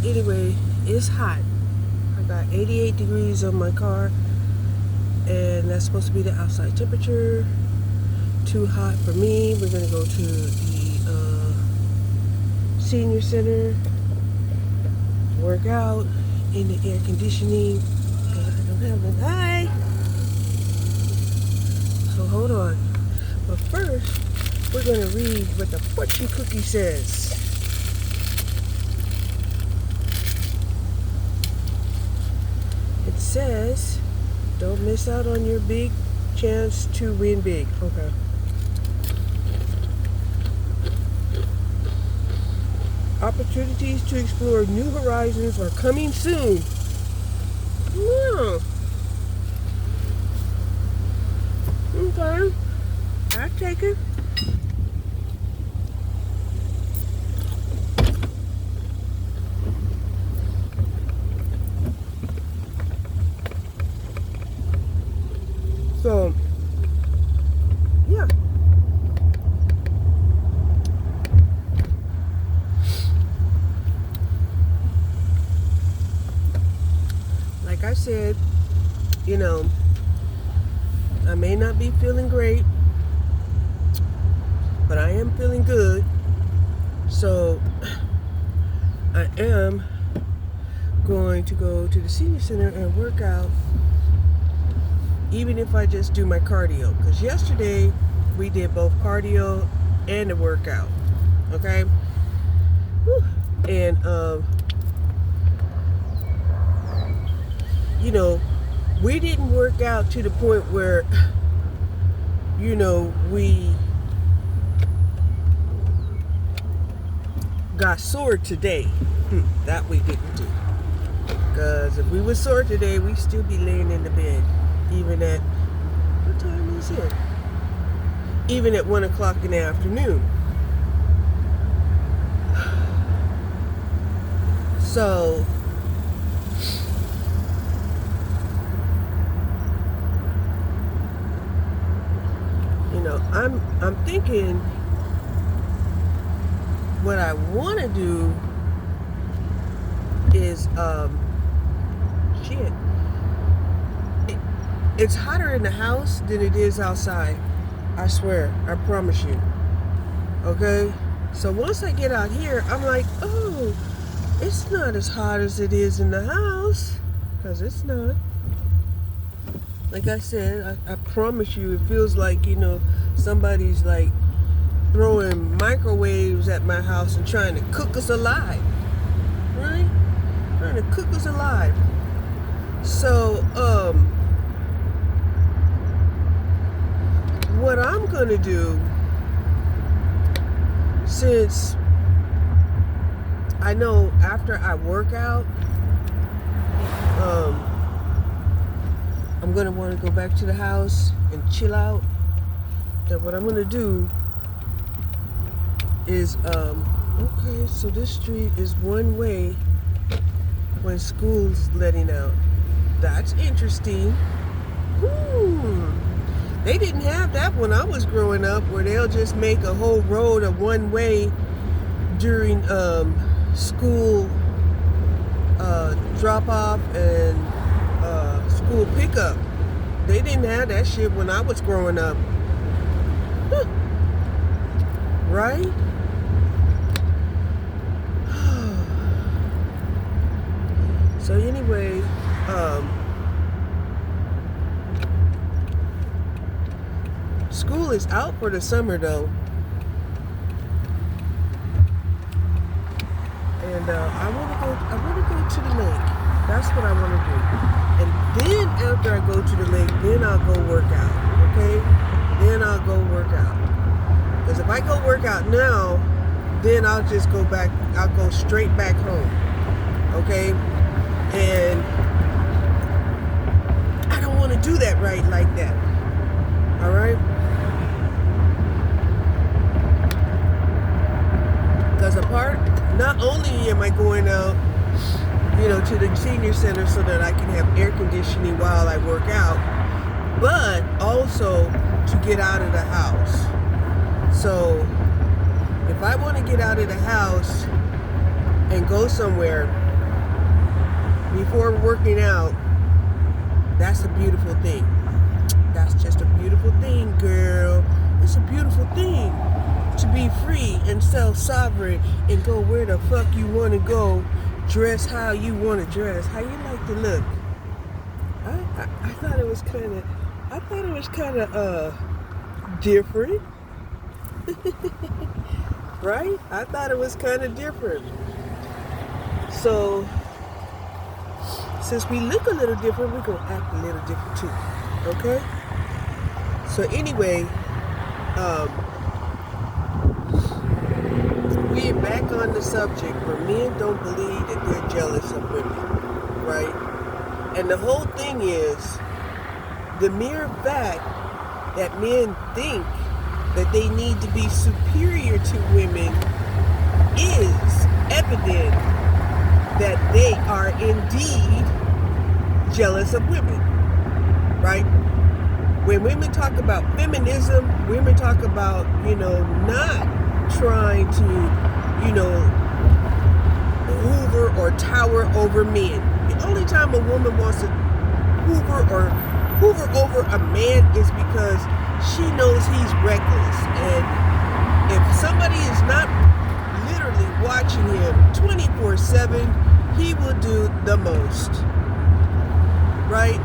Anyway, it's hot. I got 88 degrees on my car, and that's supposed to be the outside temperature. Too hot for me. We're gonna go to the senior center, work out in the air conditioning because I don't have an eye. So hold on. But first, we're gonna read what the fortune cookie says. It says, don't miss out on your big chance to win big. Okay. Opportunities to explore new horizons are coming soon. Yeah. Okay. I'll take it. So, yeah. Like I said, I may not be feeling great, but I am feeling good. So, I am going to go to the senior center and work out, even if I just do my cardio. Because yesterday, we did both cardio and the workout. Okay? Whew. And, we didn't work out to the point where, we got sore today. That we didn't do. Because if we were sore today, we'd still be laying in the bed. Even at, what time is it? Even at 1 o'clock in the afternoon. So, I'm thinking what I want to do is, it's hotter in the house than it is outside. I swear, I promise you. Okay? So once I get out here, I'm like, oh, it's not as hot as it is in the house. Because it's not. Like I said, I promise you, it feels like, somebody's like throwing microwaves at my house and trying to cook us alive. Right? Trying to cook us alive. So, what I'm going to do, since I know after I work out, I'm going to want to go back to the house and chill out. That what I'm going to do is, okay, so this street is one way when school's letting out. That's interesting. They didn't have that when I was growing up, where they'll just make a whole road a one way during school drop off and school pickup. They didn't have that shit when I was growing up. Right? So anyway, school is out for the summer though. And I want to go to the lake. That's what I want to do. And then after I go to the lake, then I'll go work out. Okay? Then I'll go work out. Because if I go work out now, then I'll just go back. I'll go straight back home. Okay? And I don't want to do that right like that. All right? Because not only am I going out, to the senior center so that I can have air conditioning while I work out, but also to get out of the house. So if I want to get out of the house and go somewhere, before working out, that's a beautiful thing. That's just a beautiful thing, girl. It's a beautiful thing to be free and self-sovereign and go where the fuck you want to go, dress how you want to dress, how you like to look. I thought it was kind of different. Right? I thought it was kind of different. So since we look a little different, we're going to act a little different too. Okay? So anyway, we're back on the subject where men don't believe that they're jealous of women. Right? And the whole thing is the mere fact that men think that they need to be superior to women is evident that they are indeed jealous of women, right? When women talk about feminism, women talk about, not trying to, hoover or tower over men. The only time a woman wants to hoover over a man is because she knows he's reckless. And if somebody is not literally watching him 24/7, he will do the most. Right?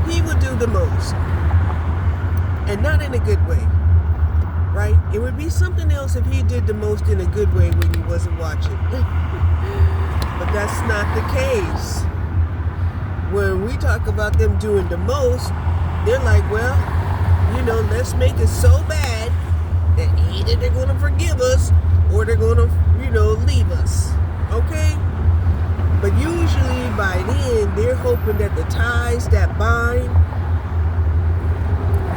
He will do the most. And not in a good way. Right? It would be something else if he did the most in a good way when he wasn't watching. But that's not the case. When we talk about them doing the most, they're like, well, let's make it so bad that either they're going to forgive us or they're going to, leave us. Okay? But usually by then, they're hoping that the ties that bind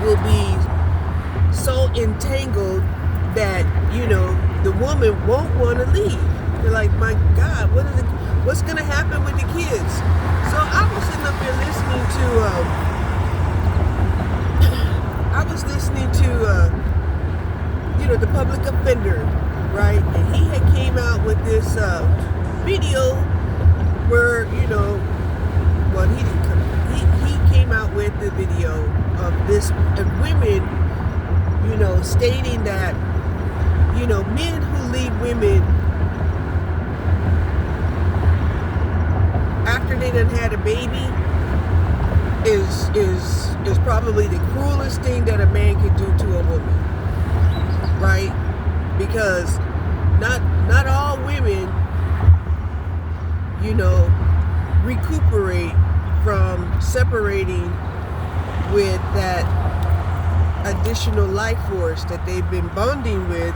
will be so entangled that, the woman won't want to leave. They're like, my God, what's going to happen with the kids? So I was sitting up here listening to the public offender, right? And he had came out with this video where, well, he didn't come. He came out with the video of this women, stating that, men who leave women after they done had a baby is probably the cruelest thing that a man can do to a woman, right? Because not all women, recuperate from separating with that additional life force that they've been bonding with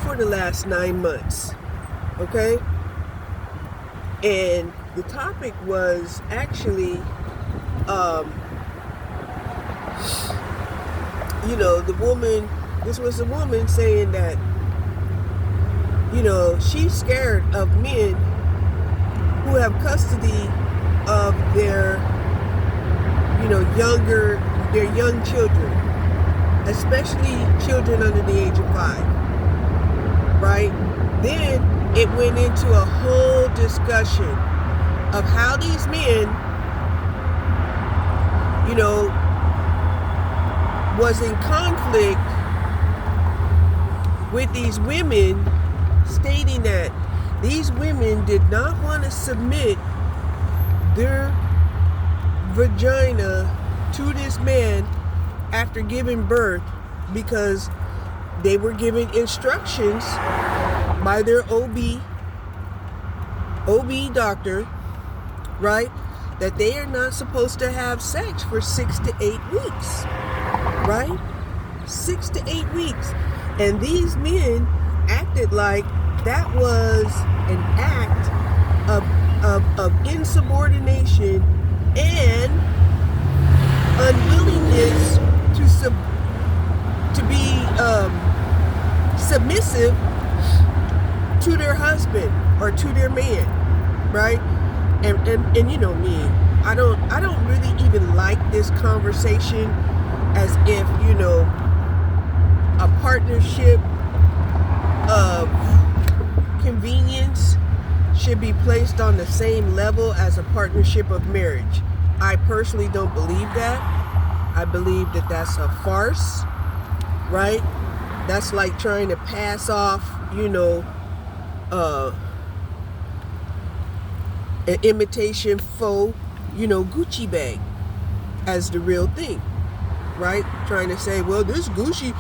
for the last 9 months. Okay? And the topic was actually, this was a woman saying that, she's scared of men who have custody of their young children, especially children under the age of 5, right? Then it went into a whole discussion of how these men, was in conflict with these women, stating that these women did not want to submit their vagina to this man after giving birth because they were given instructions by their OB doctor, right, that they are not supposed to have sex for 6 to 8 weeks, right? 6 to 8 weeks. And these men acted like that was an act of insubordination and unwillingness to be submissive to their husband or to their man, right? And you know me, I don't really even like this conversation as if, a partnership of convenience should be placed on the same level as a partnership of marriage. I personally don't believe that. I believe that that's a farce, right? That's like trying to pass off, an imitation faux, Gucci bag as the real thing, right? Trying to say, well, this Gucci,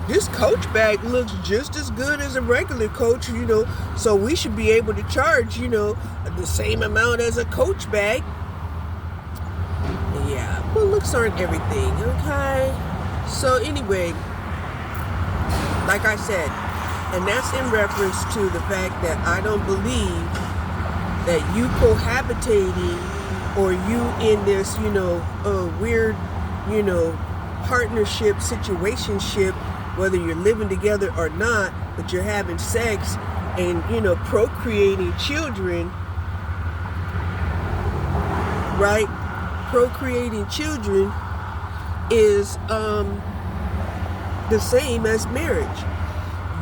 this Coach bag looks just as good as a regular Coach, so we should be able to charge, the same amount as a Coach bag. Yeah, but looks aren't everything, okay? So anyway, like I said, and that's in reference to the fact that I don't believe that you cohabitating or you in this, weird, partnership, situationship, whether you're living together or not, but you're having sex and, procreating children, right? Procreating children is the same as marriage.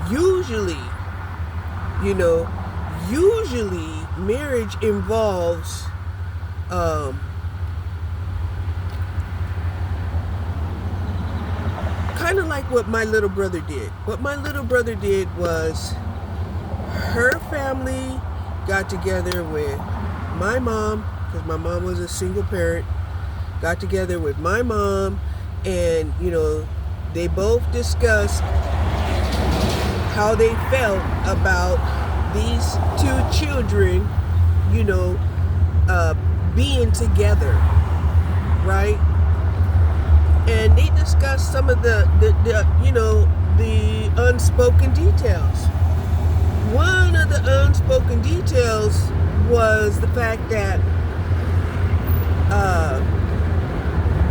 Usually marriage involves kind of like what my little brother did. What my little brother did was her family got together with my mom, because my mom was a single parent, got together with my mom, and they both discussed how they felt about these two children, being together, right? And they discussed some of the unspoken details. One of the unspoken details was the fact that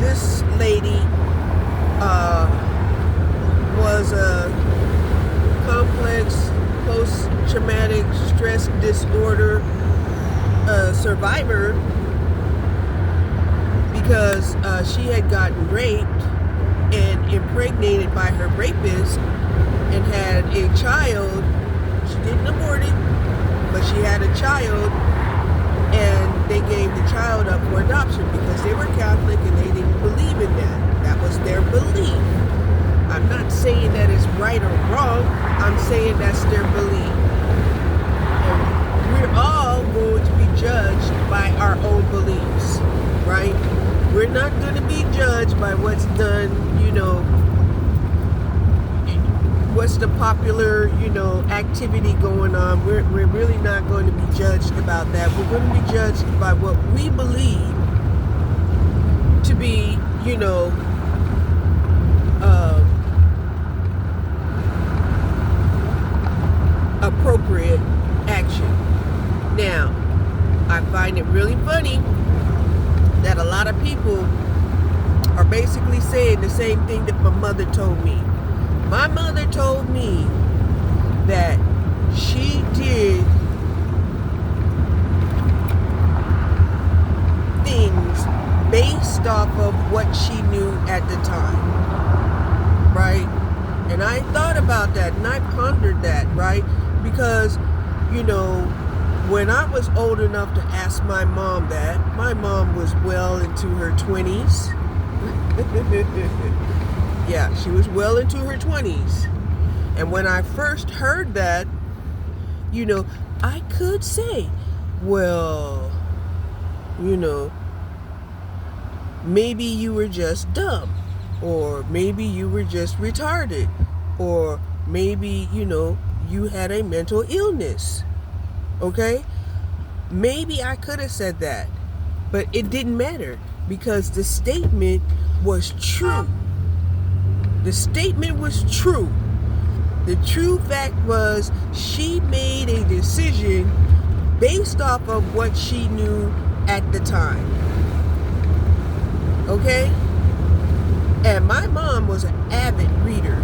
this lady was a complex post-traumatic stress disorder survivor, because she had gotten raped and impregnated by her rapist and had a child. She didn't abort it, but she had a child, and they gave the child up for adoption because they were Catholic and they didn't believe in that. That was their belief. I'm not saying that it's right or wrong. I'm saying that's their belief. And we're all going to be judged by our own beliefs, right? We're not going to be judged by what's done, what's the popular, activity going on. We're really not going to be judged about that. We're going to be judged by what we believe to be, appropriate action. Now, I find it really funny that a lot of people are basically saying the same thing that my mother told me. My mother told me that she did things based off of what she knew at the time, right? And I thought about that and I pondered that, right? Because, when I was old enough to ask my mom that, my mom was well into her 20s. Yeah, she was well into her 20s. And when I first heard that, I could say, well, maybe you were just dumb, or maybe you were just retarded, or maybe, you had a mental illness. Okay? Maybe I could have said that, but it didn't matter because the statement was true. The statement was true. The true fact was she made a decision based off of what she knew at the time. Okay? And my mom was an avid reader.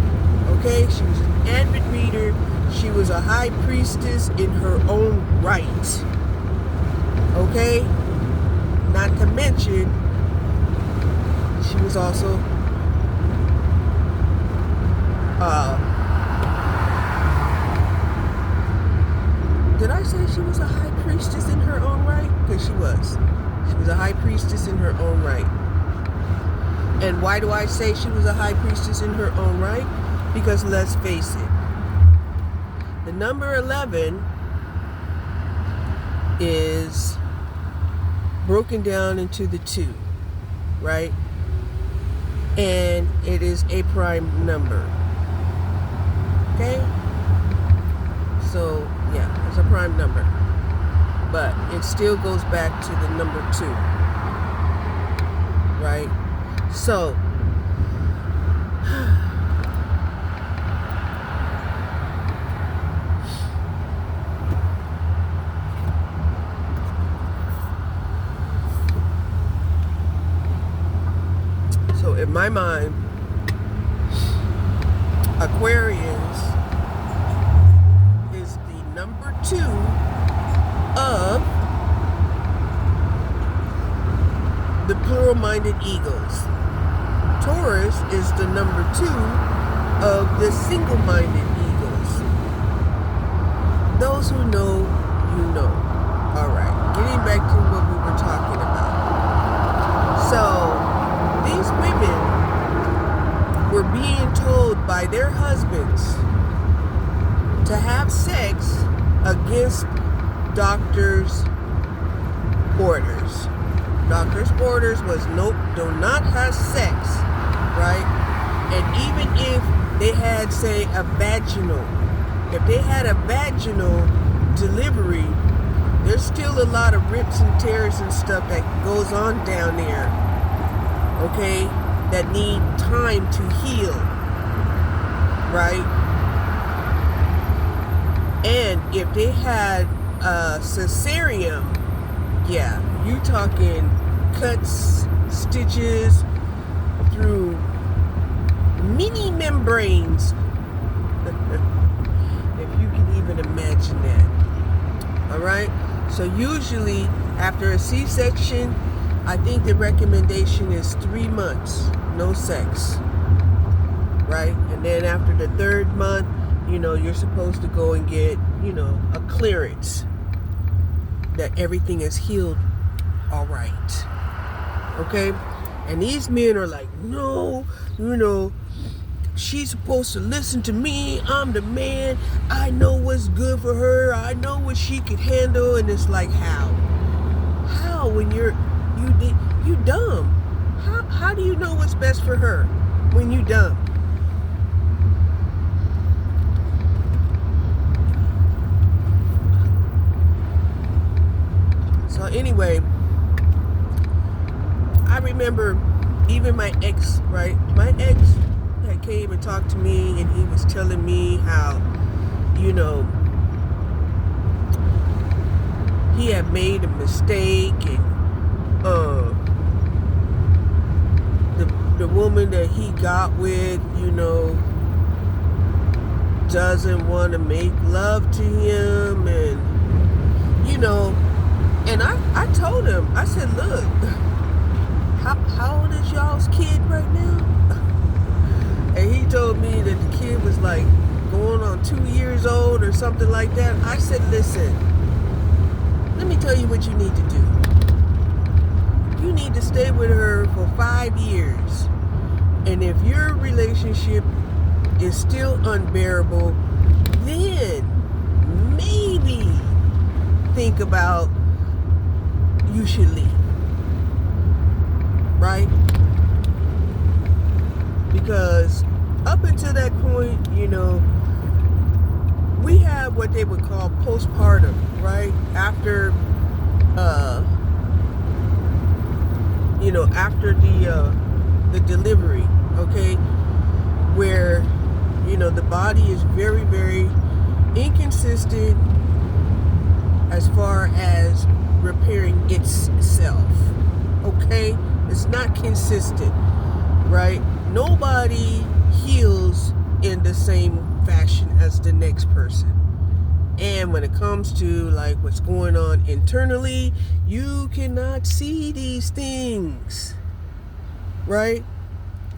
Okay? She was an avid reader. She was a high priestess in her own right. Okay? Not to mention, she was also did I say she was a high priestess in her own right? Because she was. She was a high priestess in her own right. And why do I say she was a high priestess in her own right? Because let's face it, the number 11 is broken down into the 2, right? And it is a prime number. Okay? So, yeah, it's a prime number. But it still goes back to the number 2. Right? So, in my mind, Aquarius is the number 2 of the plural-minded eagles. Taurus is the number 2 of the single-minded eagles. Those who know, you know. All right, getting back to what we were talking about. So, these women were being told by their husbands to have sex against doctors' orders. Doctor's orders was nope, do not have sex, right? And even if they had, say, if they had a vaginal delivery, there's still a lot of rips and tears and stuff that goes on down there, okay, that need time to heal, right? And if they had a cesarean, yeah, you talking cuts, stitches through mini membranes. If you can even imagine that. All right? So usually after a C-section, I think the recommendation is 3 months, no sex. Right? And then after the 3rd month, you're supposed to go and get, a clearance that everything is healed all right. Okay? And these men are like, no, she's supposed to listen to me. I'm the man. I know what's good for her. I know what she can handle. And it's like, how? How when you dumb? How do you know what's best for her when you dumb? So anyway, I remember even my ex, right? My ex had came and talked to me, and he was telling me how, he had made a mistake, and the woman that he got with, doesn't want to make love to him, and and I told him, I said, look, how old is y'all's kid right now? And he told me that the kid was like going on 2 years old or something like that. I said, listen, let me tell you what you need to do. You need to stay with her for 5 years. And if your relationship is still unbearable, then maybe think about you should leave. Right? Because up until that point, we have what they would call postpartum, right? After, after the delivery, okay? Where, the body is very, very inconsistent as far as repairing itself, okay? It's not consistent, right? Nobody heals in the same fashion as the next person. And when it comes to like what's going on internally, you cannot see these things, right?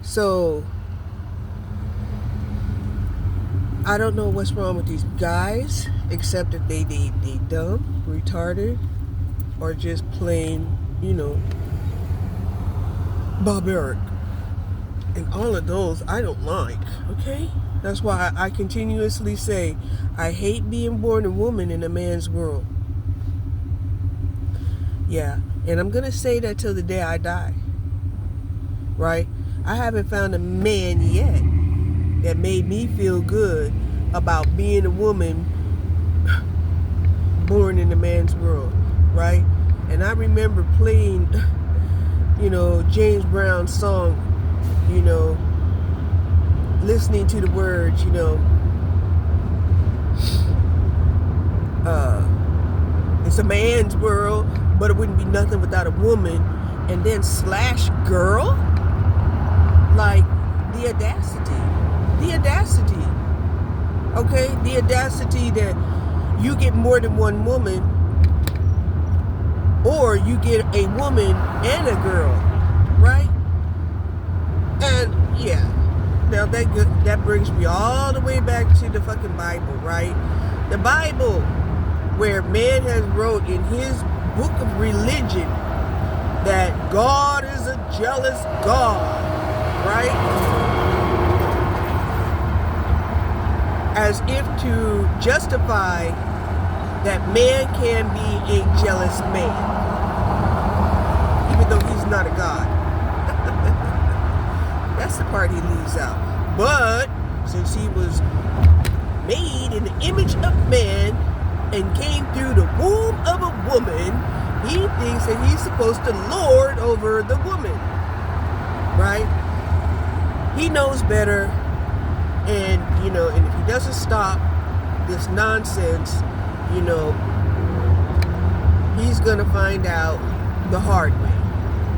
So I don't know what's wrong with these guys except that they dumb, retarded, or just plain, barbaric. And all of those I don't like, okay? That's why I continuously say I hate being born a woman in a man's world. Yeah, and I'm going to say that till the day I die, right? I haven't found a man yet that made me feel good about being a woman born in a man's world, right? And I remember playing, James Brown's song, listening to the words, it's a man's world, but it wouldn't be nothing without a woman. And then slash girl, like the audacity, okay? The audacity that you get more than one woman, or you get a woman and a girl, right? And yeah, now that brings me all the way back to the fucking Bible, right? The Bible, where man has wrote in his book of religion that God is a jealous God, right? As if to justify that man can be a jealous man, even though he's not a God. That's the part he leaves out. But since he was made in the image of man and came through the womb of a woman, he thinks that he's supposed to lord over the woman, right? He knows better, and and if he doesn't stop this nonsense, he's gonna find out the hard way.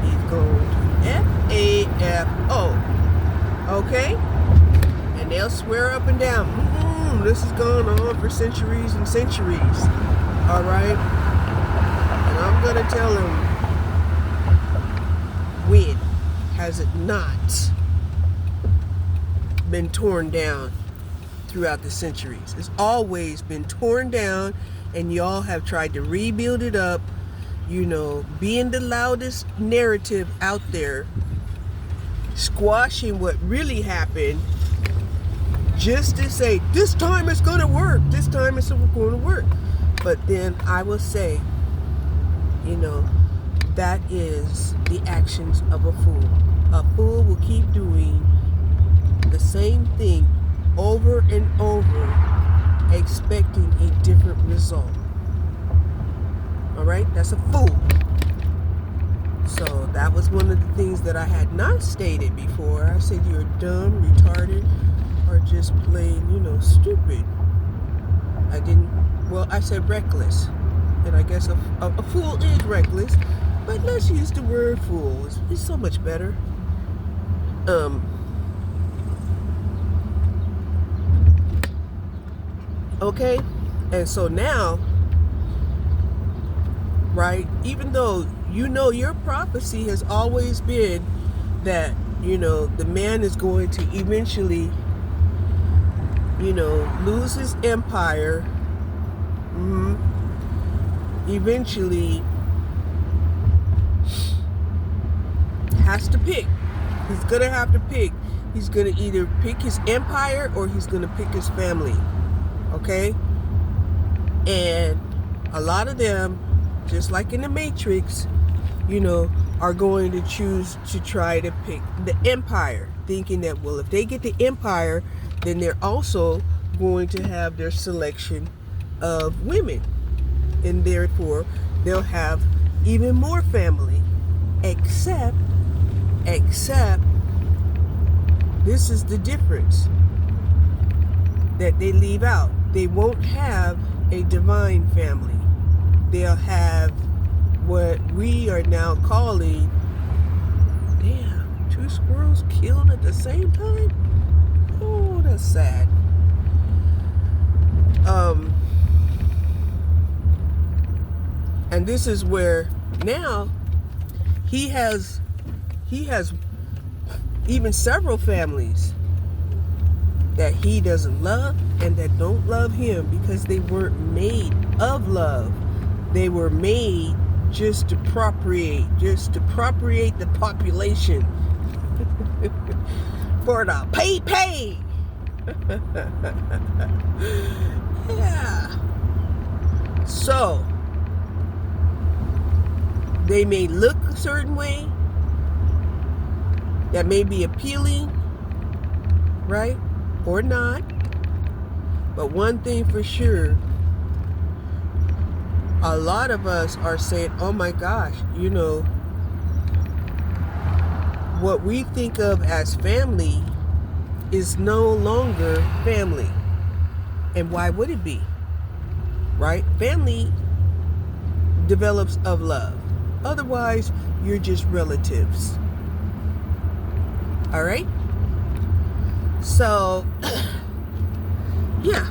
He's going to F-A-F-O, okay? And they'll swear up and down, this has gone on for centuries and centuries, all right? And I'm gonna tell him, when has it not been torn down throughout the centuries? It's always been torn down, and y'all have tried to rebuild it up, being the loudest narrative out there, squashing what really happened, just to say, this time it's going to work, this time it's going to work. But then I will say, that is the actions of a fool. A fool will keep doing the same thing over and over, expecting a different result. All right, that's a fool. So that was one of the things that I had not stated before. I said you're dumb, retarded, or just plain, stupid. I said reckless. And I guess a fool is reckless, but let's use the word fool. It's so much better. Okay, and so now, right, even though your prophecy has always been that, the man is going to eventually, lose his empire, eventually has to pick. He's going to have to pick. He's going to either pick his empire or he's going to pick his family. Okay? And a lot of them, just like in the Matrix, are going to choose to try to pick the empire, thinking that, well, if they get the empire, then they're also going to have their selection of women. And therefore, they'll have even more family. Except, this is the difference that they leave out. They won't have a divine family. They'll have what we are now calling, damn, 2 squirrels killed at the same time? Oh, that's sad. And this is where now he has even several families. that he doesn't love and that don't love him, because they weren't made of love. They were made just to propagate the population for the pay. Yeah. So they may look a certain way that may be appealing, right? Or not. But one thing for sure, a lot of us are saying, oh my gosh, you know, what we think of as family is no longer family. And why would it be? Right? Family develops of love. Otherwise, you're just relatives. All right? So, yeah.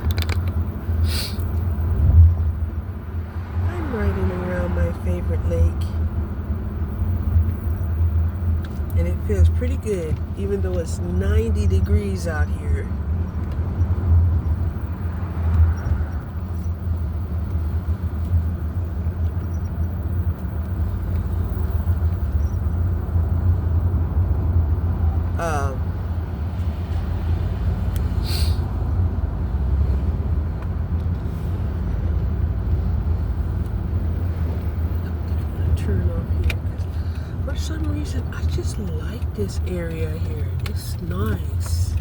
I'm riding around my favorite lake. And it feels pretty good, even though it's 90 degrees out here. Turn off here because for some reason I just like this area here. It's nice.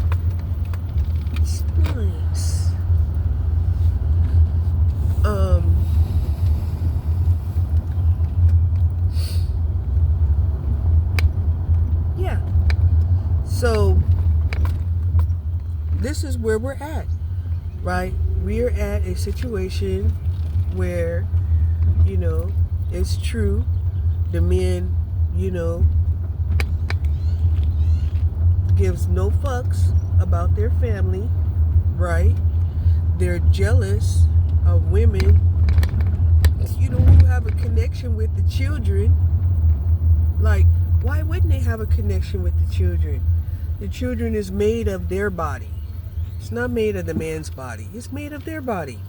It's nice. Yeah. So this is where we're at, right? We're at a situation where, you know, it's true. The men, you know, gives no fucks about their family, right? They're jealous of women, you know, who have a connection with the children. Like, why wouldn't they have a connection with the children? The children is made of their body. It's not made of the man's body. It's made of their body.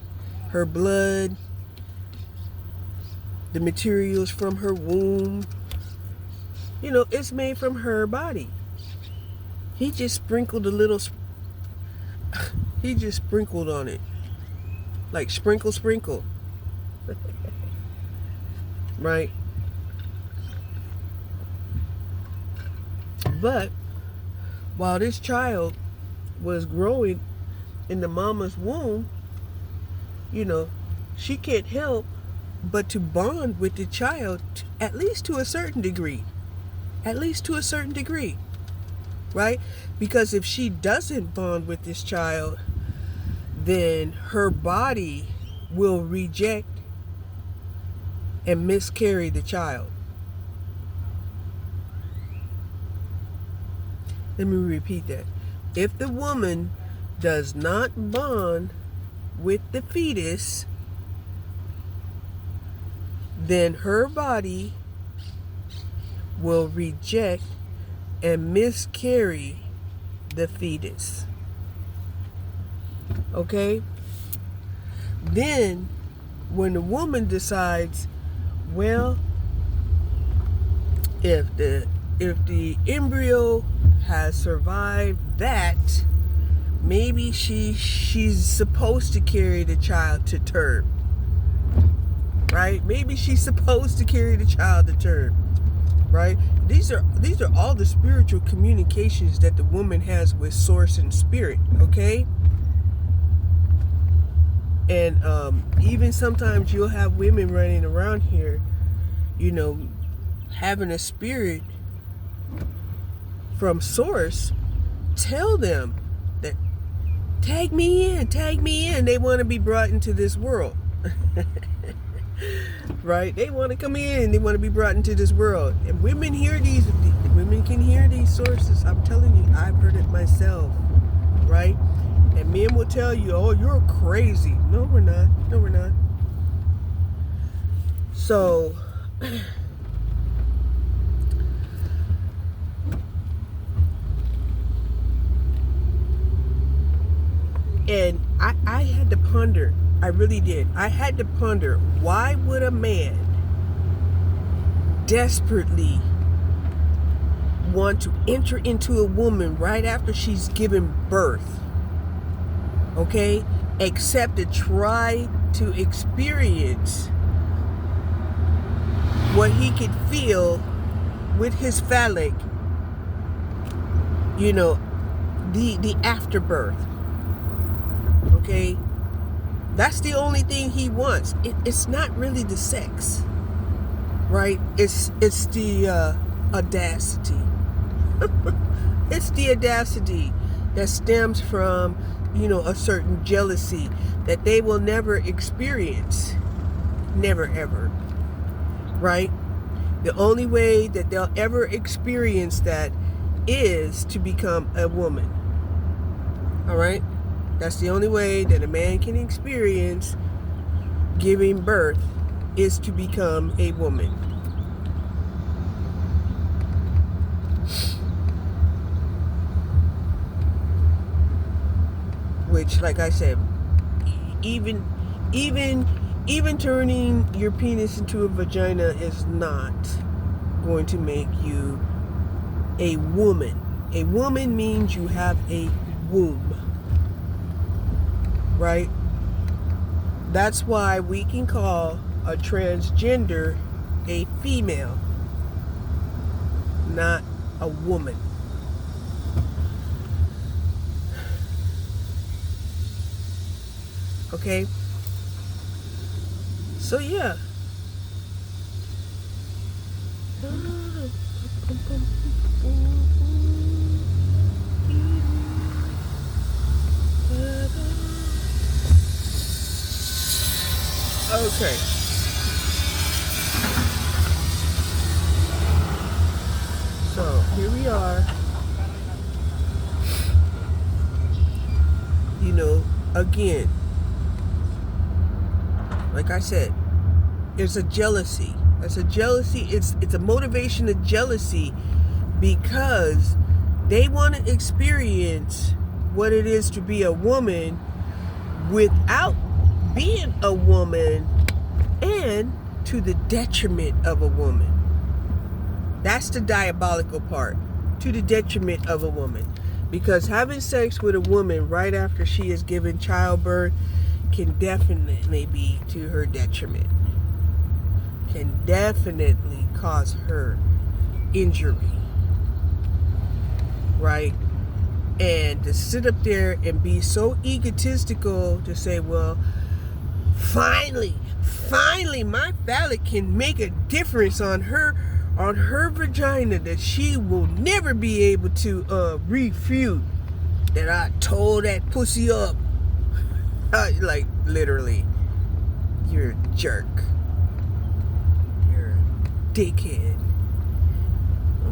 Her blood, the materials from her womb. You know, it's made from her body. He just sprinkled a little, he just sprinkled on it. Like sprinkle. Right? But while this child was growing in the mama's womb, you know, she can't help but to bond with the child, at least to a certain degree. At least to a certain degree. Right? Because if she doesn't bond with this child, then her body will reject and miscarry the child. Let me repeat that. If the woman does not bond with the fetus, then her body will reject and miscarry the fetus. Okay? Then, when the woman decides, well, if the embryo has survived that, maybe she's supposed to carry the child to term. Right? Maybe she's supposed to carry the child to term. Right? These are all the spiritual communications that the woman has with source and spirit. Okay? And even sometimes you'll have women running around here, you know, having a spirit from source tell them that tag me in. They want to be brought into this world. Right? They want to come in. They want to be brought into this world. And women can hear these sources. I'm telling you, I've heard it myself. Right? And men will tell you, oh, you're crazy. No, we're not. No, we're not. So, And I had to ponder, I really did. I had to ponder, why would a man desperately want to enter into a woman right after she's given birth? Okay? Except to try to experience what he could feel with his phallic, the afterbirth. Okay? That's the only thing he wants. It's not really the sex, right? It's the audacity. It's the audacity that stems from, a certain jealousy that they will never experience. Never, ever. Right? The only way that they'll ever experience that is to become a woman. All right? That's the only way that a man can experience giving birth, is to become a woman. Which, like I said, even turning your penis into a vagina is not going to make you a woman. A woman means you have a womb. Right? That's why we can call a transgender a female, not a woman. Okay? So yeah. Okay. So here we are. Again, like I said, it's a jealousy. It's a jealousy. It's a motivation of jealousy, because they want to experience what it is to be a woman without being a woman, and to the detriment of a woman. That's the diabolical part. To the detriment of a woman. Because having sex with a woman right after she is given childbirth can definitely be to her detriment. Can definitely cause her injury. Right? And to sit up there and be so egotistical to say, well, finally, my phallic can make a difference on her vagina that she will never be able to refute. That I tore that pussy up. Like, literally, you're a jerk. You're a dickhead.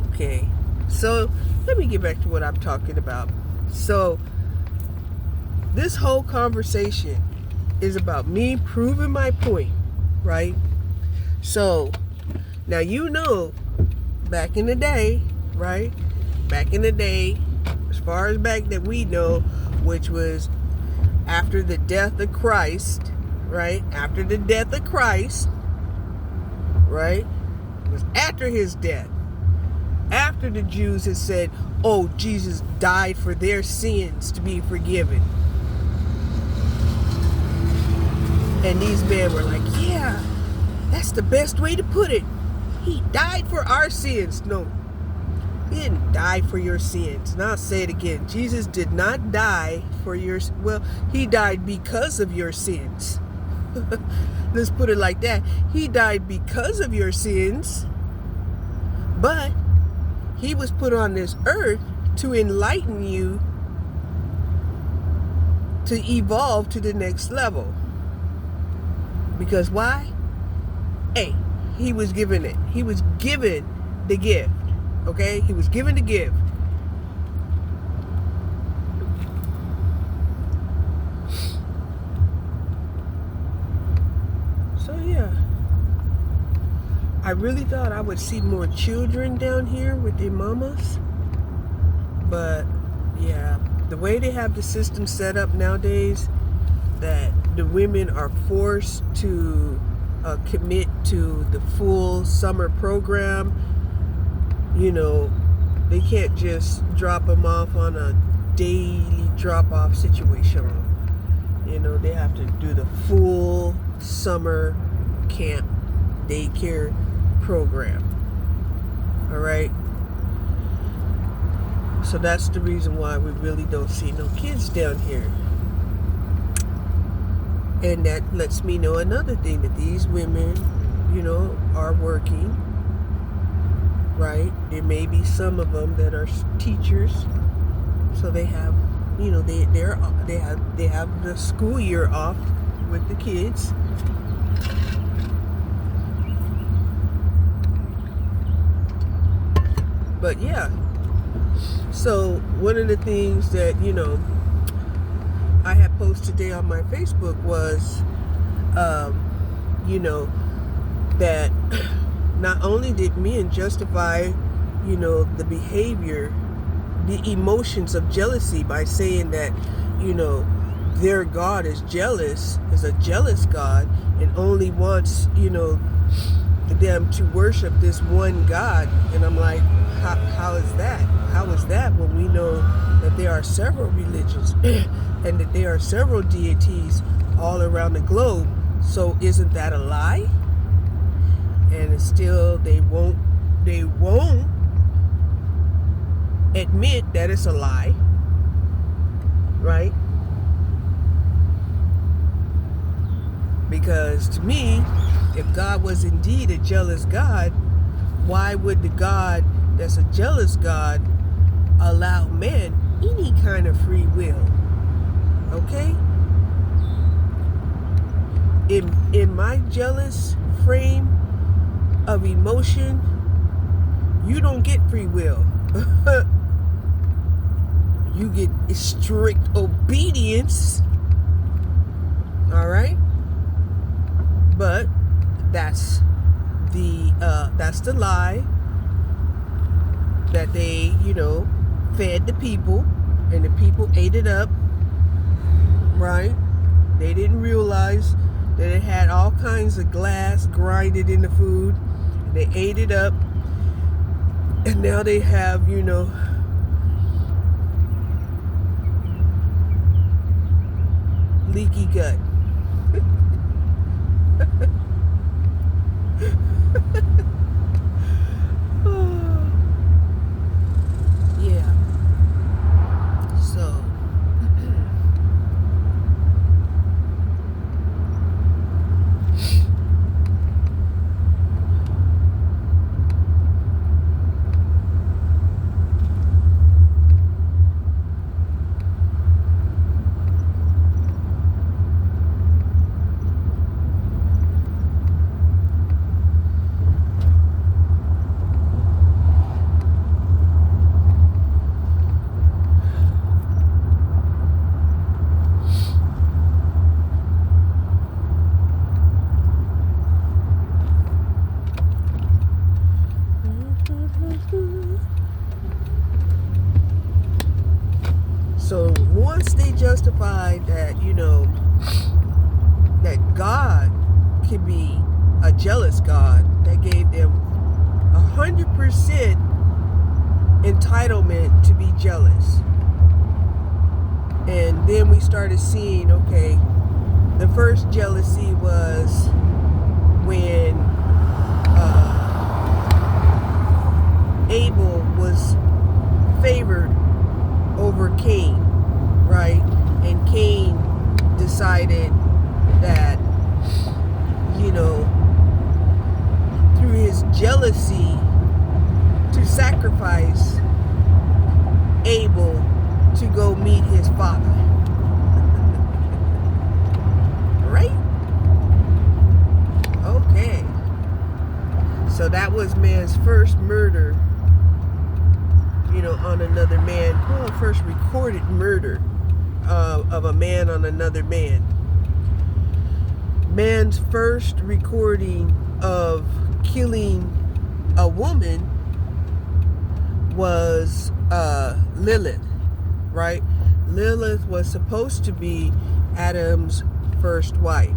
Okay, so let me get back to what I'm talking about. So, this whole conversation is about me proving my point, right? So, now back in the day, right? Back in the day, as far as back that we know, which was after the death of Christ, right? After the death of Christ, right? It was after his death. After the Jews had said, oh, Jesus died for their sins to be forgiven. And these men were like, yeah, that's the best way to put it. He died for our sins. No, he didn't die for your sins. And I'll say it again. Jesus did not die for your, he died because of your sins. Let's put it like that. He died because of your sins, but he was put on this earth to enlighten you to evolve to the next level. Because why? Hey, he was given it. He was given the gift. Okay? He was given the gift. So yeah. I really thought I would see more children down here with their mamas. But yeah, the way they have the system set up nowadays, that the women are forced to commit to the full summer program. They can't just drop them off on a daily drop-off situation. They have to do the full summer camp daycare program. All right. So that's the reason why we really don't see no kids down here. And that lets me know another thing, that these women, are working. Right? There may be some of them that are teachers, so they have, they have the school year off with the kids. But yeah, so one of the things that I had posted today on my Facebook was, that not only did men justify, the behavior, the emotions of jealousy by saying that, their God is jealous, is a jealous God, and only wants, them to worship this one God. And I'm like, how is that? How is that when we know that there are several religions and that there are several deities all around the globe? So isn't that a lie? And still they won't admit that it's a lie, right? Because to me, if God was indeed a jealous God, why would the God that's a jealous God allow man any kind of free will? Okay? In my jealous frame of emotion, you don't get free will. You get strict obedience. All right? But that's the lie that they, fed the people, and the people ate it up. Right? They didn't realize that it had all kinds of glass grinded in the food. They ate it up, and now they have, leaky gut. Yeah. So So once they justified that, that God can be a jealous God, that gave them 100% entitlement to be jealous. And then we started seeing, okay, the first jealousy was when Abel was favored over Cain, right? And Cain decided that, through his jealousy, to sacrifice Abel to go meet his father. Right? Okay. So that was man's first murder, on another man. Well, first recorded murder of a man on another man. Man's first recording of killing a woman was Lilith, right? Lilith was supposed to be Adam's first wife,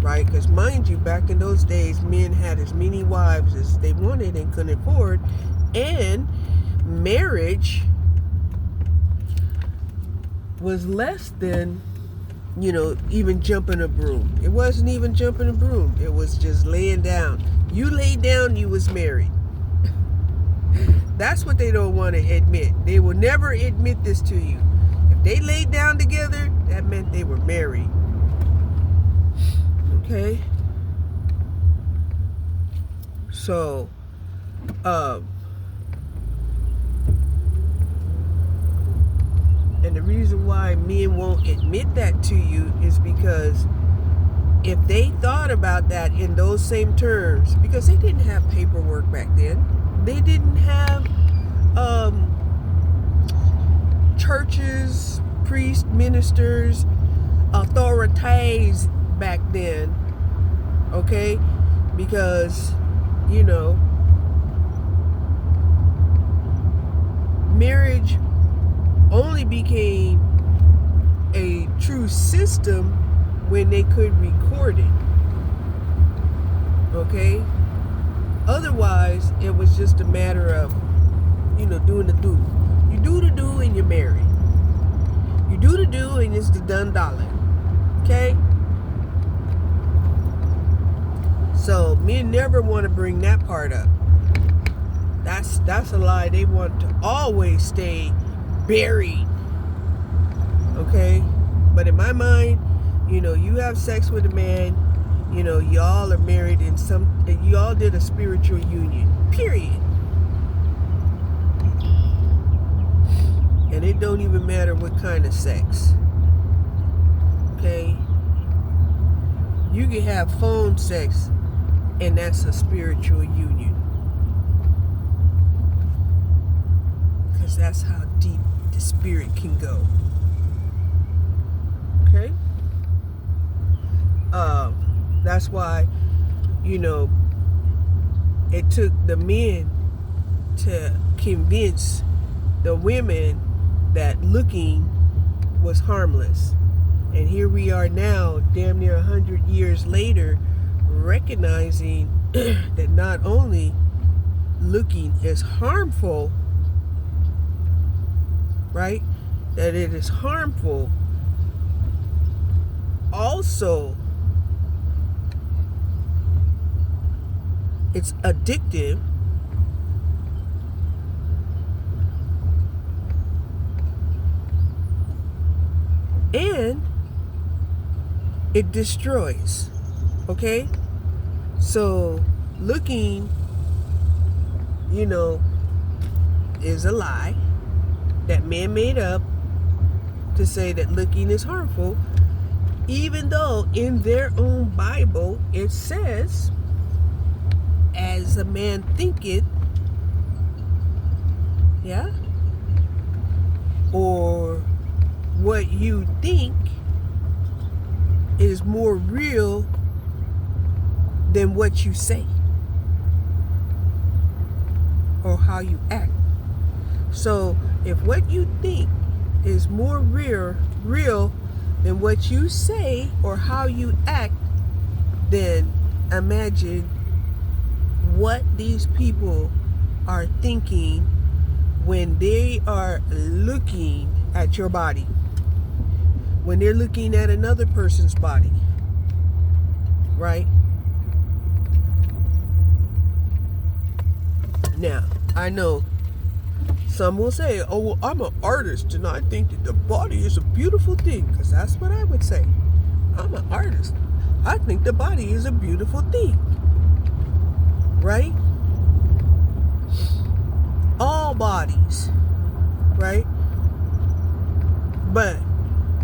right? Because mind you, back in those days, men had as many wives as they wanted and couldn't afford, and marriage was less than, even jumping a broom. It wasn't even jumping a broom. It was just laying down. You laid down, you was married. That's what they don't want to admit. They will never admit this to you. If they laid down together, that meant they were married. Okay? So, and the reason why men won't admit that to you is because if they thought about that in those same terms, because they didn't have paperwork back then, they didn't have churches, priests, ministers, authorities back then, okay? Because, marriage only became a true system when they could record it, okay? Otherwise, it was just a matter of, doing the do. You do the do and you're married. You do the do and it's the done dollar, okay? So men never want to bring that part up. That's a lie. They want to always stay buried, okay? But in my mind, you have sex with a man, y'all are married in y'all did a spiritual union, period. And it don't even matter what kind of sex, okay? You can have phone sex, and that's a spiritual union. Because that's how deep the spirit can go. Okay? That's why, it took the men to convince the women that looking was harmless. And here we are now, damn near 100 years later, recognizing that not only looking is harmful, right? That it is harmful. Also, it's addictive. And it destroys. Okay? So, looking, is a lie that man made up to say that looking is harmful, even though in their own Bible it says, as a man thinketh, yeah, or what you think is more real than what you say or how you act. So if what you think is more real than what you say or how you act, then imagine what these people are thinking when they are looking at your body, when they're looking at another person's body, right? Now, I know some will say, oh, well, I'm an artist and I think that the body is a beautiful thing, because that's what I would say. I'm an artist. I think the body is a beautiful thing, right? All bodies, right? But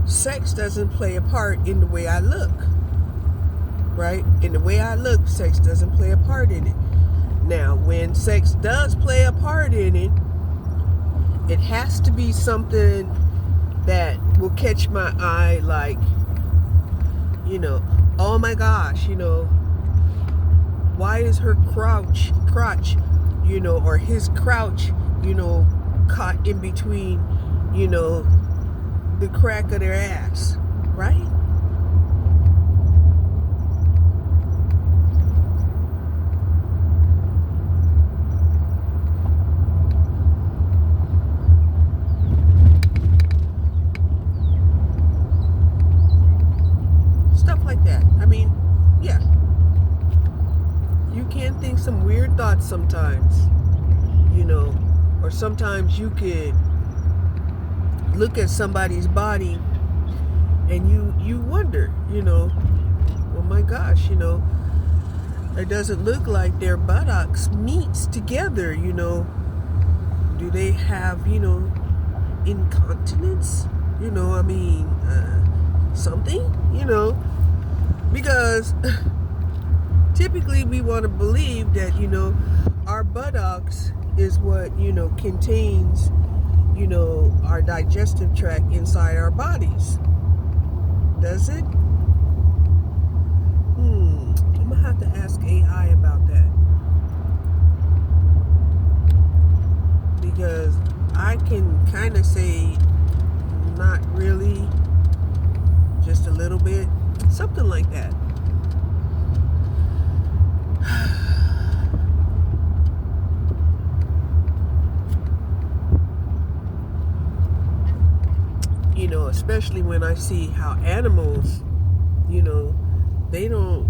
sex doesn't play a part in the way I look, right? In the way I look, sex doesn't play a part in it. Now, when sex does play a part in it, it has to be something that will catch my eye, like, oh my gosh, why is her crotch, or his crouch, caught in between you know, the crack of their ass, right? Stuff like that. I mean, yeah. You can think some weird thoughts sometimes, you know, or sometimes you could look at somebody's body and you wonder, you know, oh my gosh, you know, it doesn't look like their buttocks meets together, you know. Do they have, you know, incontinence? You know, I mean, something, you know, because typically we want to believe that, you know, our buttocks is what, you know, contains, you know, our digestive tract inside our bodies. Does it? I'm gonna have to ask AI about that. Because I can kind of say not really, just a little bit, something like that. You know, especially when I see how animals, you know, they don't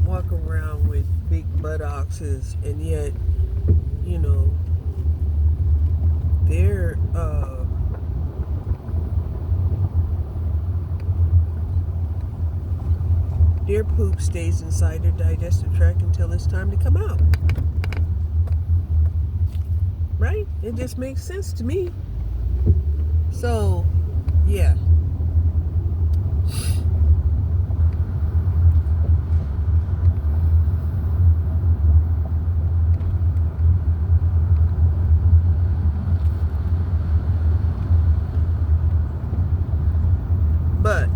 walk around with big buttocks, and yet, you know, their poop stays inside their digestive tract until it's time to come out. Right? It just makes sense to me. So, yeah. But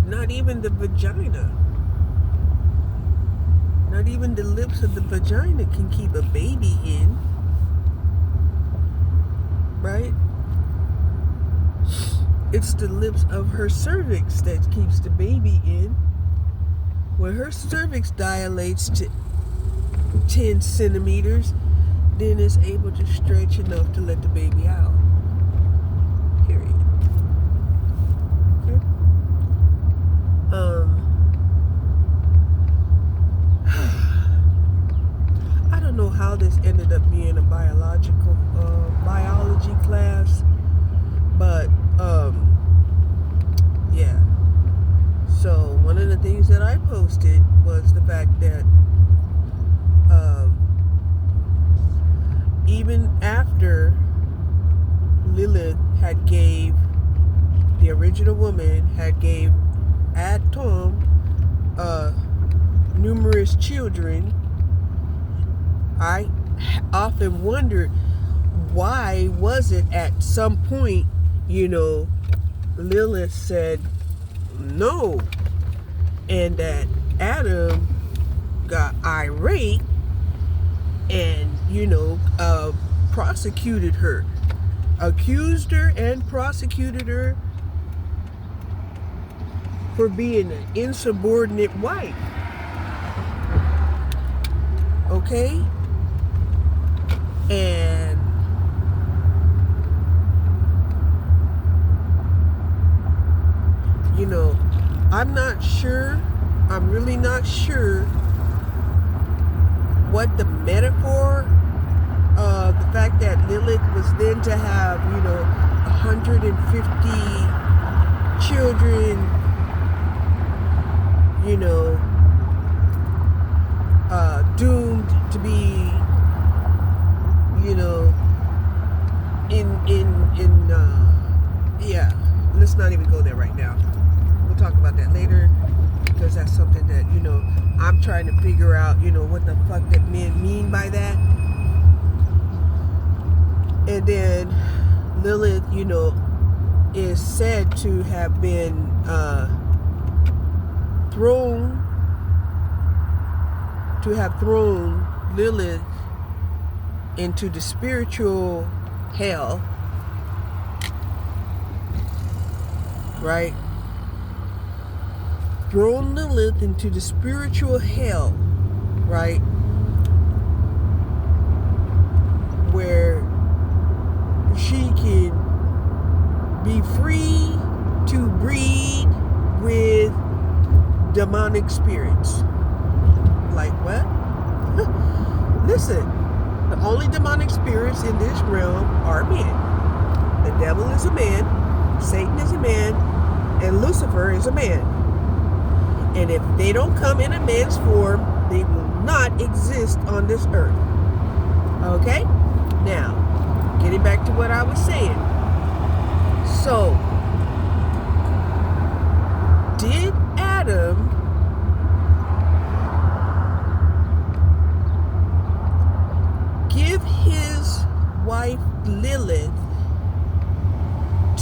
not even the vagina, not even the lips of the vagina can keep a baby in, right? It's the lips of her cervix that keeps the baby in. When her cervix dilates to 10 centimeters, then it's able to stretch enough to let the baby out. Period. Okay? I don't know how this ended up being a biology class, but yeah. So one of the things that I posted was the fact that even after Lilith had gave, the original woman had gave Tom numerous children, I often wondered why was it at some point, you know, Lilith said no, and that Adam got irate and, you know, prosecuted her, accused her and prosecuted her for being an insubordinate wife. Okay? And you know, I'm not sure, I'm really not sure what the metaphor of the fact that Lilith was then to have, you know, 150 children, you know, doomed to be, you know, yeah, let's not even go there right now. We'll talk about that later, because that's something that, you know, I'm trying to figure out, you know, what the fuck that men mean by that. And then Lilith, you know, is said to have been thrown Lilith into the spiritual hell, right? Thrown Lilith into the spiritual hell, right? Where she can be free to breed with demonic spirits. Like what? Listen, the only demonic spirits in this realm are men. The devil is a man, Satan is a man, and Lucifer is a man. And if they don't come in a man's form, they will not exist on this earth. Okay? Now, getting back to what I was saying. So, did Adam give his wife Lilith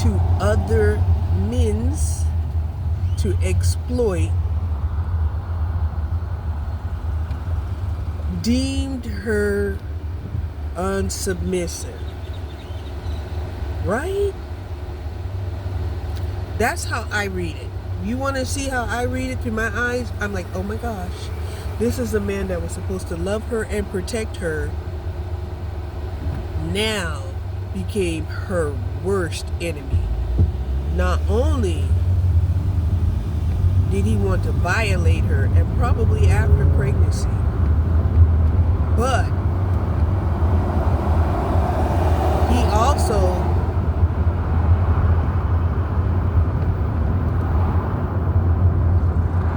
to other men's to exploit, deemed her unsubmissive? Right? That's how I read it. You want to see how I read it through my eyes? I'm like, oh my gosh, this is a man that was supposed to love her and protect her, now became her worst enemy. Not only did he want to violate her, and probably after pregnancy, but he also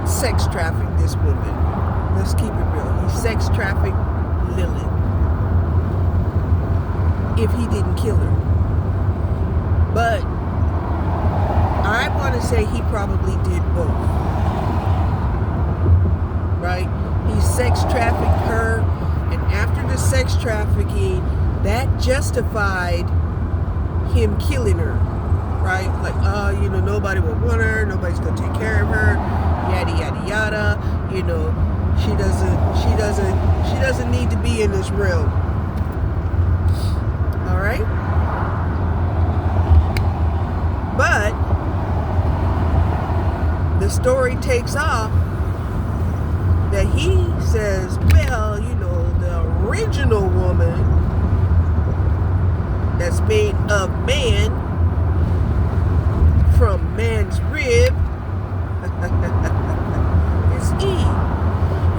sex trafficked this woman. Let's keep it real. He sex trafficked Lilith. If he didn't kill her. But I want to say he probably did both. Right? He sex trafficked her, and after the sex trafficking, that justified him killing her. Right? Like, nobody will want her, nobody's gonna take care of her, yada yada yada. She doesn't need to be in this realm. Alright? But the story takes off that he says, well, the original woman that's made of man, from man's rib, is Eve.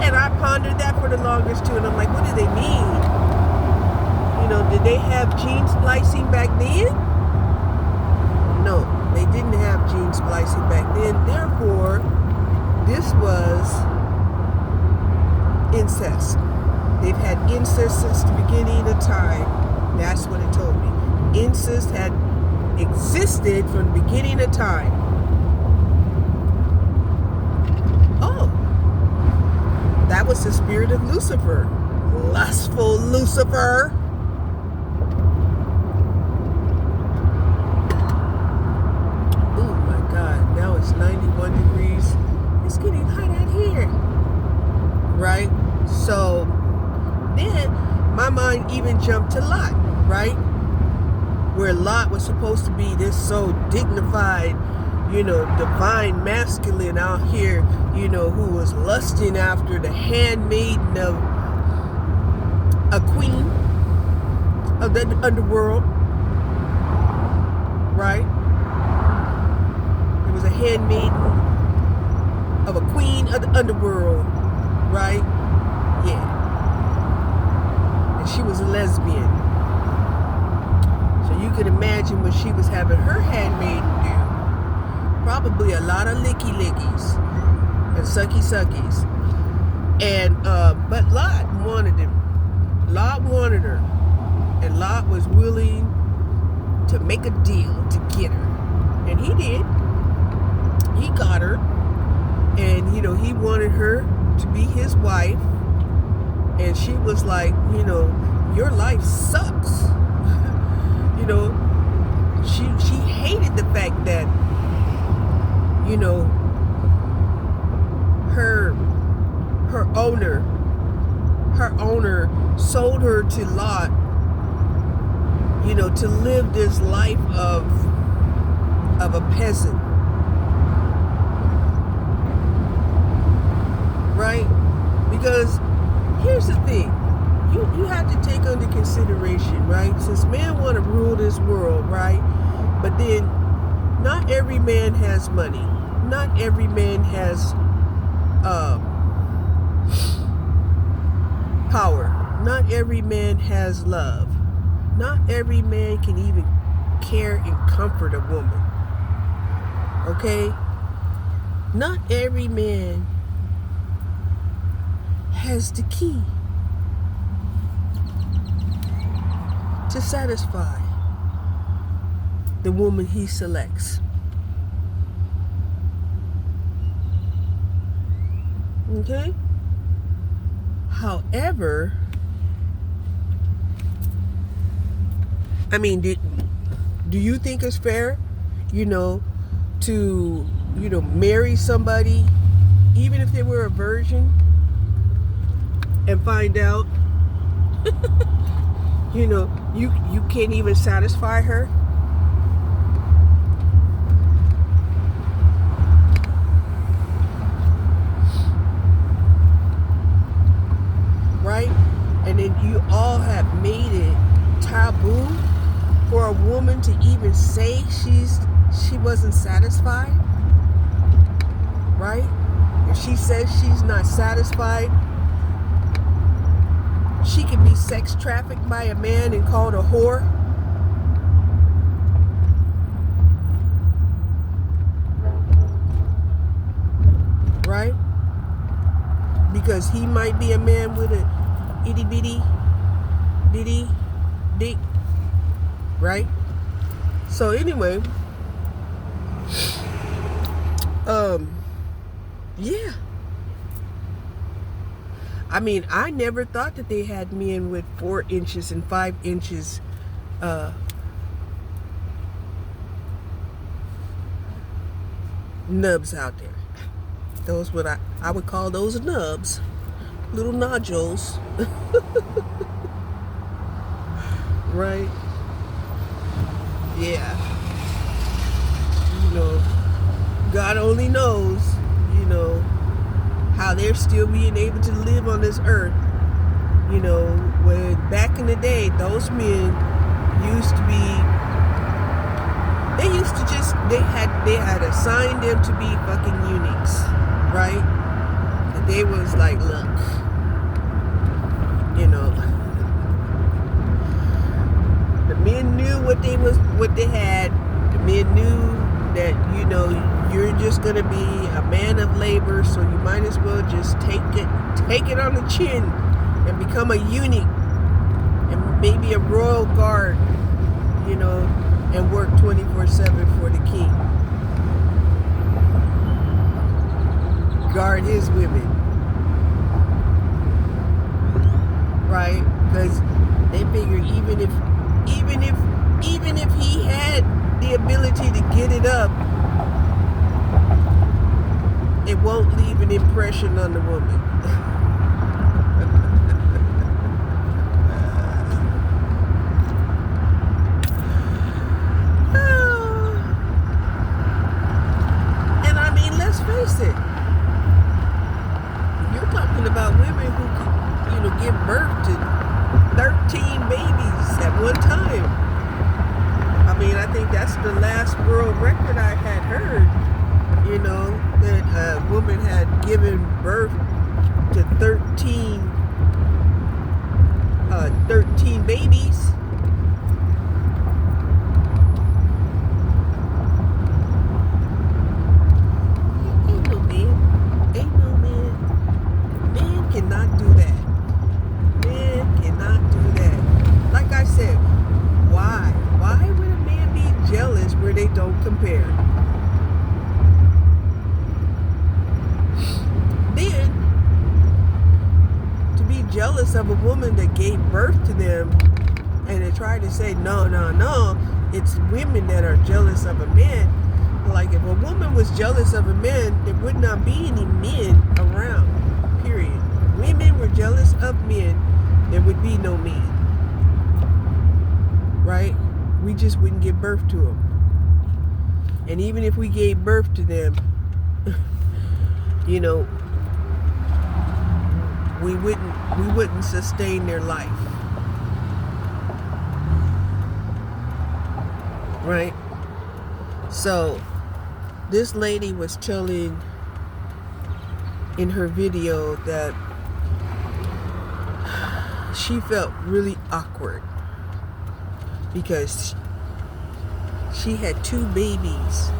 And I pondered that for the longest too, and I'm like, what do they mean? Did they have gene splicing back then? No, they didn't have gene splicing back then. Therefore, this was incest. They've had incest since the beginning of time. That's what it told me. Incest had existed from the beginning of time. Oh, that was the spirit of Lucifer. Lustful Lucifer. Oh my God, now it's 91 degrees. It's getting hot out here. Right? So then my mind even jumped to Lot, right? Where Lot was supposed to be this so dignified, divine masculine out here, who was lusting after the handmaiden of a queen of the underworld, right? It was a handmaiden of a queen of the underworld, right? Yeah. And she was a lesbian. So you can imagine what she was having her handmaiden do. Probably a lot of licky lickies and sucky suckies. And but Lot wanted him. Lot wanted her. And Lot was willing to make a deal to get her. And he did. He got her. And he wanted her to be his wife. And she was like, your life sucks. She hated the fact that her owner sold her to Lot to live this life of a peasant, right? Because here's the thing, you have to take under consideration, right? Since men want to rule this world, right? But then not every man has money. Not every man has power. Not every man has love. Not every man can even care and comfort a woman. Okay? Not every man has the key to satisfy the woman he selects. Okay? However, I mean, do you think it's fair, to, marry somebody, even if they were a virgin, and find out, you can't even satisfy her? Right? And then you all have made it taboo for a woman to even say she wasn't satisfied, right? If she says she's not satisfied, she can be sex trafficked by a man and called a whore. Right? Because he might be a man with a itty bitty dick, right? So anyway, yeah. I mean, I never thought that they had men with 4 inches and 5 inches nubs out there. Those what I would call those nubs, little nodules. Right? Yeah. God only knows, how they're still being able to live on this earth. When back in the day, those men used to be, they had assigned them to be fucking eunuchs, right? And they was like, look, the men knew what they had. The men knew that, you're just gonna be a man of labor, so you might as well just take it on the chin and become a eunuch and maybe a royal guard, and work 24/7 for the king. Guard his women. Right? Because they figure even if he had the ability to get it up, it won't leave an impression on the woman. And I mean, let's face it. You're talking about women who can, give birth to 13 babies at one time. I mean, I think that's the last world record I had heard, that a woman had given birth to 13 babies. Ain't no man. Man cannot do that. Man cannot do that. Like I said, why? Why would a man be jealous where they don't compare? Then, to be jealous of a woman that gave birth to them, and they try to say, no, it's women that are jealous of a man. Like, if a woman was jealous of a man, there would not be any men around, period. If women were jealous of men, there would be no men. right? We just wouldn't give birth to them. And even if we gave birth to them, you know, we wouldn't sustain their life. Right? So this lady was telling in her video that she felt really awkward because she had 2 babies.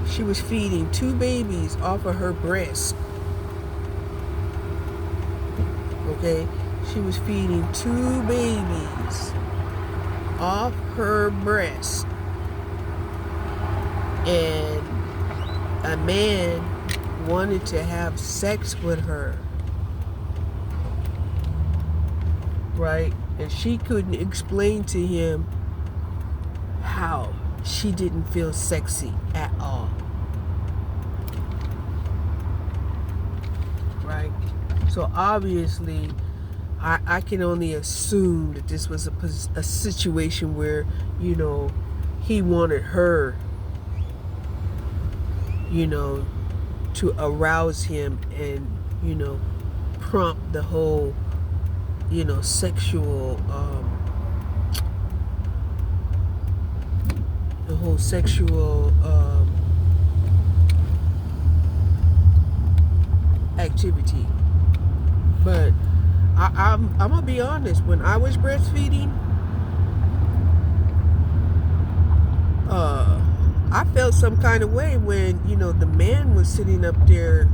She was feeding 2 babies off of her breast. Okay? She was feeding 2 babies off her breast. And a man wanted to have sex with her. Right? And she couldn't explain to him how she didn't feel sexy at all. Right? So obviously, I can only assume that this was a situation where, you know, he wanted her, you know, to arouse him and, you know, prompt the whole, you know, sexual, activity. But I'm gonna be honest, when I was breastfeeding, I felt some kind of way when, you know, the man was sitting up there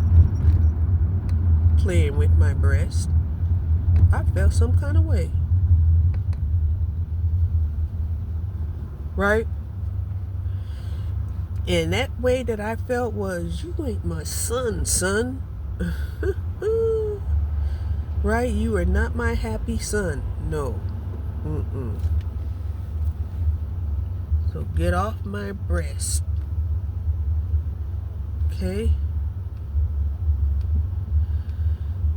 playing with my breast. I felt some kind of way. Right? And that way that I felt was, you ain't my son. Right? You are not my happy son. No. So get off my breast. Okay?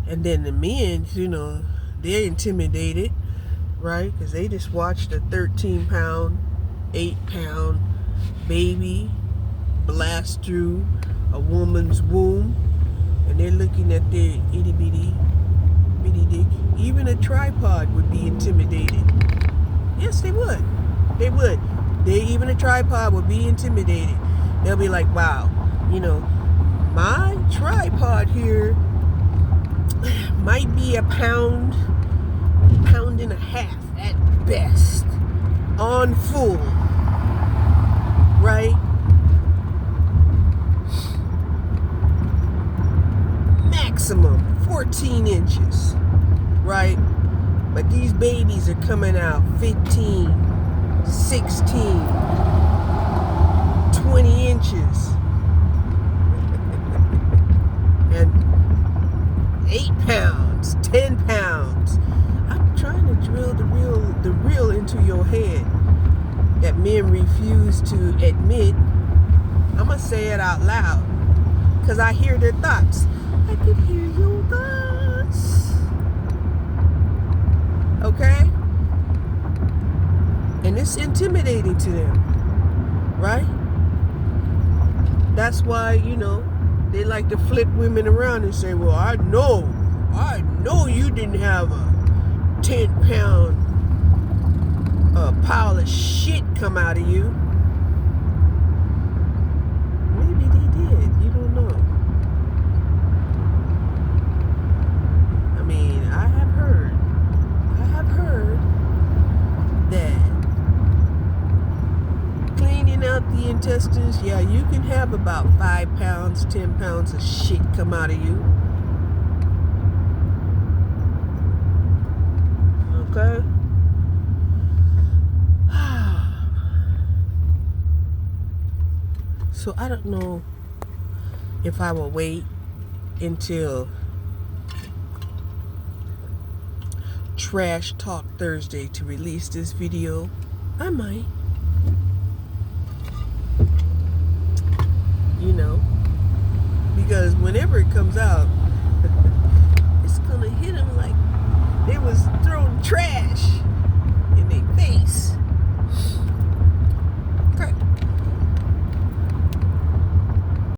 And then the men, you know, they're intimidated, right? Because they just watched a 13-pound, 8-pound baby blast through a woman's womb. And they're looking at their itty-bitty dick. Even a tripod would be intimidated. Yes, they would. They would. Even a tripod would be intimidated. They'll be like, wow, you know, my tripod here might be a pound and a half at best on full, right? Maximum 14 inches, right? But these babies are coming out 15, 16, 20 inches. And 8 pounds, 10 pounds. I'm trying to drill the real into your head that men refuse to admit. I'm going to say it out loud because I hear their thoughts. I could hear your thoughts. Okay? And it's intimidating to them. Right? That's why, you know, they like to flip women around and say, well, I know you didn't have a 10-pound pile of shit come out of you. Maybe they did. You don't know. I mean, I have heard that cleaning out the intestines, yeah, you can have about 5 pounds, 10 pounds of shit come out of you. Okay? So I don't know if I will wait until Trash Talk Thursday to release this video. I might. You know, because whenever it comes out, it's gonna hit It was throwing trash.